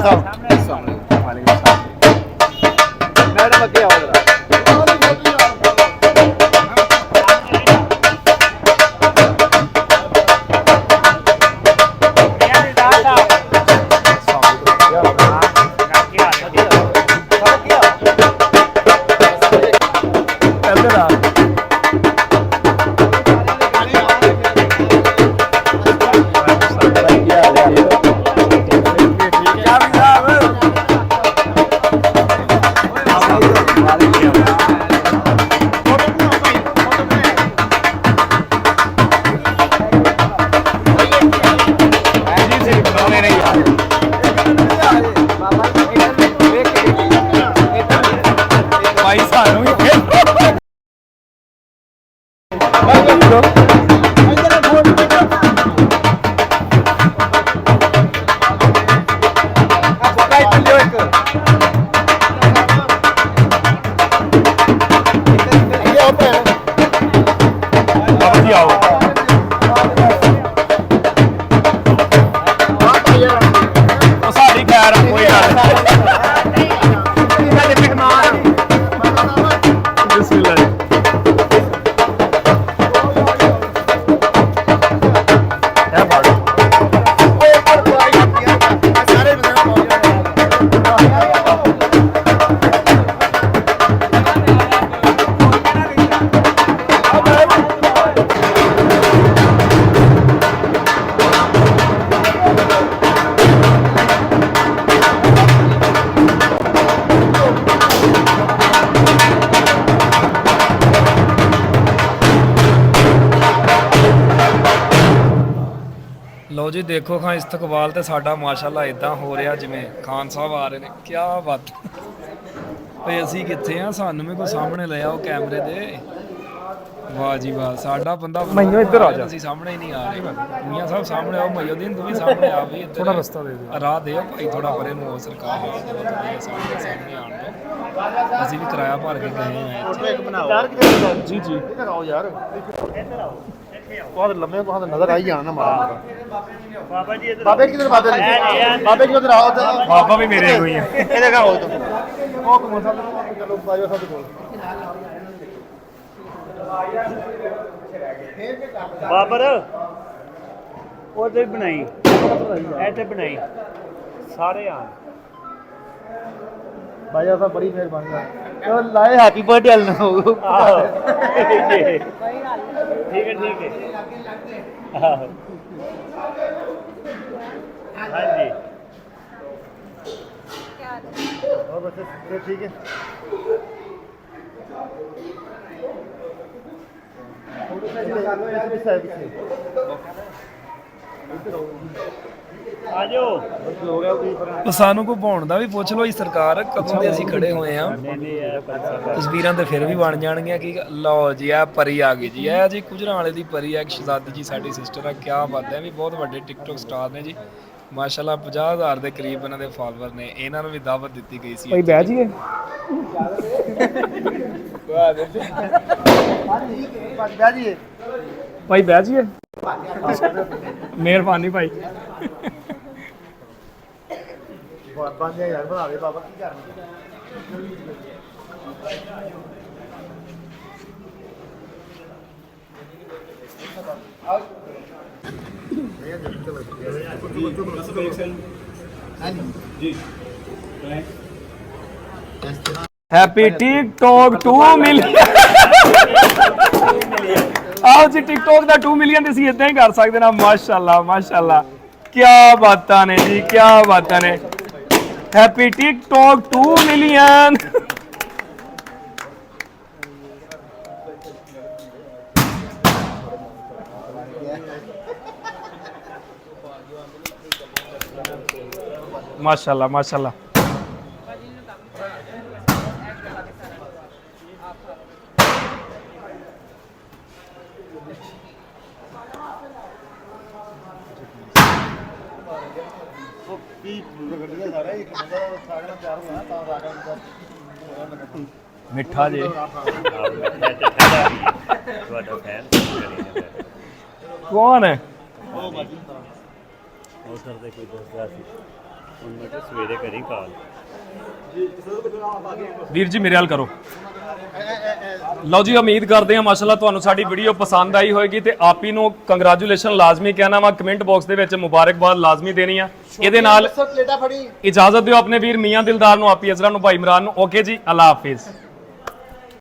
साहब मैडम अगे आओ जरा लो जी देखो खां इस्तकबाल तो साडा माशाल्लाह इदा हो रहा जिमें खान साहब आ रहे हैं क्या बात भाई असी कितने हैं सानू भी कोई सामने ले आओ कैमरे दे वाह जी वाह साडा बंदा मैनू इधर आ जा सामने ही नहीं आ रहे मियां साहब सामने आओ मयूद्दीन तू भी सामने आ भी थोड़ा रास्ता दे दे राह दे भाई थोड़ा परे नु सरकार सामने आन दो असी भी किराया भर के गए हैं फोटो एक बनाओ जी जी इधर आओ यार इधर आओ बहुत लंबे बहुत नजर आई जाना ना मारा बाबा जी इधर बाबे किधर बाबे किधर आओ बाबा भी मेरे कोई है इधर का हो तुम ओ मसाला चलो बाबा साहब बोल बाबर ਉਹ ਤੇ ਬਣਾਈ ਇਹ ਤੇ ਬਣਾਈ ਸਾਰੇ ਆ ਭਾਈ ਸਾਹਿਬ ਬੜੀ ਮਿਹਰਬਾਨੀ ਹੈ ਉਹ ਲਾਏ ਹੈਪੀ ਬਰਥਡੇ ਵਾਲ ਨੂੰ ਆਹੋ ਠੀਕ ਹੈ ਆਹੋ ਹਾਂਜੀ और बस ठीक है सानू को भाउण दा भी पुछ लो सरकार कदों दे असीं खड़े होए आ तस्वीरां ते फिर भी बन जाणगियां कि लो जी आ परी आ गई जी है जी गुजरां वाले दी परी है एक शहजादी जी साडी सिस्टर है क्या बात है भी बहुत वड्डे टिकटॉक स्टार ने जी माशाल्लाह 50,000 ਦੇ ਕਰੀਬ ਇਹਨਾਂ ਦੇ ਫਾਲੋਅਰ ਨੇ ਇਹਨਾਂ ਨੂੰ ਵੀ ਦਾਵਤ ਦਿੱਤੀ ਗਈ ਸੀ ਭਾਈ ਬਹਿ ਜੀਏ ਭਾਈ ਬਹਿ ਜੀਏ ਮਿਹਰਬਾਨੀ ਭਾਈ 5000 ਬਣਾ ਦੇ ਬਾਬਾ ਕੀ ਕਰਨਾ हैप्पी टिकटॉक 2 मिलियन आओ जी टिकटॉक का 2 मिलियन ਅਸੀਂ ਇਦਾਂ ਹੀ ਕਰ ਸਕਦੇ ਨਾ ਮਾਸ਼ਾਅੱਲਾ ਮਾਸ਼ਾਅੱਲਾ ਕੀ ਬਾਤਾਂ ਨੇ ਜੀ ਕੀ ਬਾਤਾਂ ਨੇ हैप्पी टिकटॉक 2 मिलियन माशाल्लाह माशाल्लाह मिठा जी कौन है ਉਹਨਾਂ ਤੇ ਸਵੇਰੇ ਕਰੀ ਕਾਲ। ਵੀਰ ਜੀ ਮੇਰੇ ਹਾਲ ਕਰੋ। ਲਓ ਜੀ, ਉਮੀਦ ਕਰਦੇ ਹਾਂ ਮਾਸ਼ਾਅੱਲਾ ਤੁਹਾਨੂੰ ਸਾਡੀ ਵੀਡੀਓ ਪਸੰਦ ਆਈ ਹੋਏਗੀ ਤੇ ਆਪ ਹੀ ਨੂੰ ਕੰਗ੍ਰੈਚੁਲੇਸ਼ਨ ਲਾਜ਼ਮੀ ਕਹਿਣਾ ਵਾ, ਕਮੈਂਟ ਬਾਕਸ ਦੇ ਵਿੱਚ ਮੁਬਾਰਕਬਾਦ ਲਾਜ਼ਮੀ ਦੇਣੀ ਆ। ਇਹਦੇ ਨਾਲ ਇਜਾਜ਼ਤ ਦਿਓ ਆਪਣੇ ਵੀਰ ਮੀਆਂ ਦਿਲਦਾਰ ਨੂੰ, ਆਪੀ ਅਜ਼ਰਾ ਨੂੰ, ਭਾਈ ਇਮਰਾਨ ਨੂੰ। ਓਕੇ ਜੀ, ਅੱਲਾ ਹਾਫਿਜ਼।